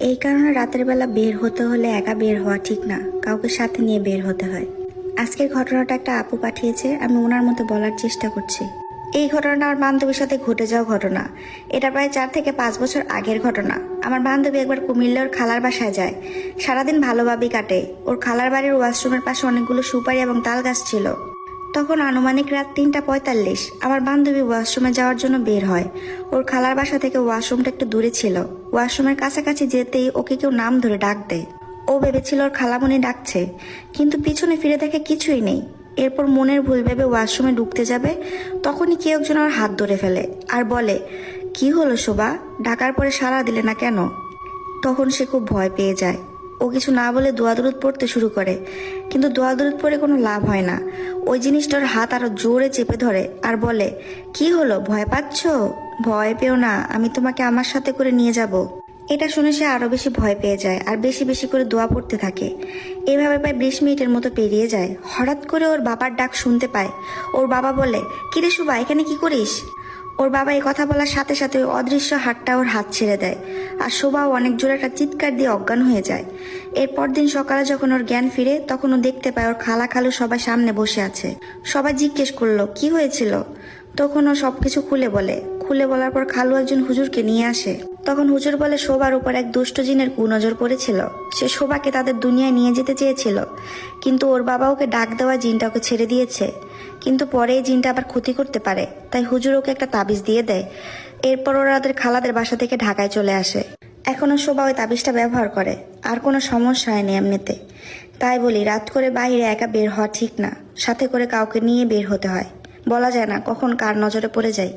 এই কারণে রাতের বেলা বের হতে হলে একা বের হওয়া ঠিক না, কাউকে সাথে নিয়ে বের হতে হয়। আজকের ঘটনাটা একটা আপু পাঠিয়েছে, আমি ওনার মতো বলার চেষ্টা করছি। এই ঘটনাটা আমার বান্ধবীর সাথে ঘটে যাওয়া ঘটনা। এটা প্রায় 4 থেকে 5 বছর আগের ঘটনা। আমার বান্ধবী একবার কুমিল্লা ওর খালার বাসায় যায়। সারাদিন ভালোভাবেই কাটে। ওর খালার বাড়ির ওয়াশরুমের পাশে অনেকগুলো সুপারি এবং তাল গাছ ছিল। তখন আনুমানিক রাত 3:45 আমার বান্ধবী ওয়াশরুমে যাওয়ার জন্য বের হয়। ওর খালার বাসা থেকে ওয়াশরুমটা একটু দূরে ছিল। ওয়াশরুমের কাছাকাছি যেতেই ওকে কেউ নাম ধরে ডাক দেয়। ও ভেবেছিল ওর খালামণি ডাকছে, কিন্তু পিছনে ফিরে দেখে কিছুই নেই। এরপর মনের ভুল ভেবে ওয়াশরুমে ঢুকতে যাবে, তখনই কেউ একজন ওর হাত ধরে ফেলে আর বলে, কি হলো শোভা, ডাকার পরে সাড়া দিলে না কেন? তখন সে খুব ভয় পেয়ে যায়। ও কিছু না বলে দোয়া দরুদ পড়তে শুরু করে, কিন্তু দোয়া দরুদ পড়ে কোনো লাভ হয় না। ওই জিনিসটার হাত আরো জোরে চেপে ধরে আর বলে, কি হলো, ভয় পাচ্ছ? ভয় পেও না, আমি তোমাকে আমার সাথে করে নিয়ে যাব। এটা শুনে সে আরো বেশি ভয় পেয়ে যায় আর বেশি বেশি করে দোয়া পড়তে থাকে। এভাবে প্রায় 20 মিনিটের মতো পেরিয়ে যায়। হঠাৎ করে ওর বাবার ডাক শুনতে পায়। ওর বাবা বলে, কিরে শুভা, এখানে কি করিস? ওর বাবা এই কথা বলার সাথে সাথে ওই অদৃশ্য হাতটা ওর হাত ছেড়ে দেয় আর শোভাও অনেক জোরে একটা চিৎকার দিয়ে অজ্ঞান হয়ে যায়। এরপর দিন সকালে যখন ওর জ্ঞান ফিরে, তখন ও দেখতে পায় ওর খালা খালু সবাই সামনে বসে আছে। সবাই জিজ্ঞেস করলো কি হয়েছিল। তখন ও সবকিছু খুলে বলে। খুলে বলার পর খালু একজন হুজুরকে নিয়ে আসে। তখন হুজুর বলে শোভার উপর এক দুষ্ট জিনের কুনজর পড়েছিল। সে শোভাকে তাদের দুনিয়ায় নিয়ে যেতে চেয়েছিল, কিন্তু ওর বাবা ওকে ডাক দেওয়া জিনটা ওকে ছেড়ে দিয়েছে। কিন্তু পরে এই জিনটা আবার ক্ষতি করতে পারে, তাই হুজুর ওকে একটা তাবিজ দিয়ে দেয়। এরপর ওরা ওদের খালাদের বাসা থেকে ঢাকায় চলে আসে। এখনো শোভা ওই তাবিজটা ব্যবহার করে, আর কোনো সমস্যা হয়নি এমনিতে। তাই বলি, রাত করে বাইরে একা বের হওয়া ঠিক না, সাথে করে কাউকে নিয়ে বের হতে হয়। বলা যায় না কখন কার নজরে পড়ে যায়।